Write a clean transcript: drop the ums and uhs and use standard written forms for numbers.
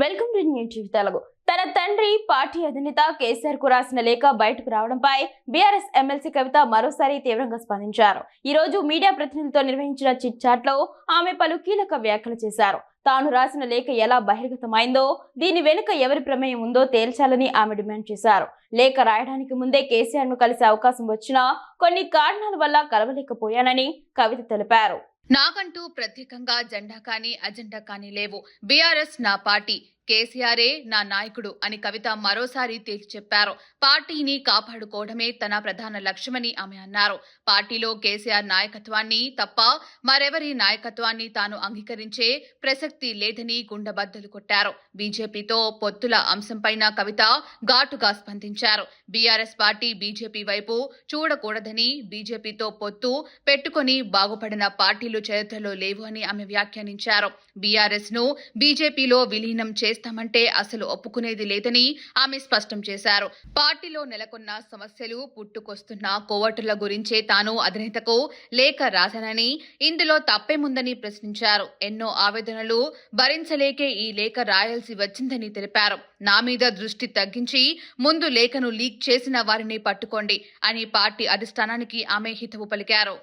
Welcome to new TV Telugu. తన తండ్రి party అధినేత కేసీఆర్ కు రాసిన లేఖ బయటకు రావడంపై బీఆర్ఎస్ ఎమ్మెల్సీ కవిత మరోసారి తీవ్రంగా స్పందించారు. ఈ రోజు మీడియా ప్రతినిధులతో నిర్వహించిన చిట్ చాట్ లో ఆమె పలు కీలక వ్యాఖ్యలు చేశారు. తాను రాసిన లేఖ ఎలా బహిర్గతమైందో, దీని వెనుక ఎవరి ప్రమేయం ఉందో తేల్చాలని ఆమె డిమాండ్ చేశారు. లేఖ రాయడానికి ముందే కేసీఆర్ ను కలిసే అవకాశం వచ్చినా కొన్ని కారణాల వల్ల కలవలేకపోయానని కవిత తెలిపారు. నాకంటూ ప్రత్యేకంగా జెండా కానీ అజెండా కానీ లేవు. బీఆర్ఎస్ నా పార్టీ, కేసీఆరే నా నాయకుడు అని కవిత మరోసారి తేల్చి చెప్పారు. పార్టీని కాపాడుకోవడమే తన ప్రధాన లక్ష్యమని ఆమె అన్నారు. పార్టీలో కేసీఆర్ నాయకత్వాన్ని తప్ప మరెవరి నాయకత్వాన్ని తాను అంగీకరించే ప్రసక్తి లేదని గుండెబద్దలు కొట్టారు. బీజేపీతో పొత్తుల అంశంపైన కవిత ఘాటుగా స్పందించారు. బీఆర్ఎస్ పార్టీ బీజేపీ వైపు చూడకూడదని, బీజేపీతో పొత్తు పెట్టుకుని బాగుపడిన పార్టీలు చరిత్రలో లేవు అని ఆమె వ్యాఖ్యానించారు. బీఆర్ఎస్ ను బీజేపీలో విలీనం చేస్తామంటే అసలు ఒప్పుకునేది లేదని ఆమె స్పష్టం చేశారు. పార్టీలో నెలకొన్న సమస్యలు, పుట్టుకొస్తున్న కోవటుల గురించే తాను అధినేతకు లేఖ రాశానని, ఇందులో తప్పేముందని ప్రశ్నించారు. ఎన్నో ఆవేదనలు భరించలేకే ఈ లేఖ రాయాల్సి వచ్చిందని తెలిపారు. నా మీద దృష్టి తగ్గించి ముందు లేఖను లీక్ చేసిన వారిని పట్టుకోండి అని పార్టీ అధిష్టానానికి ఆమె హితవు పలికారు.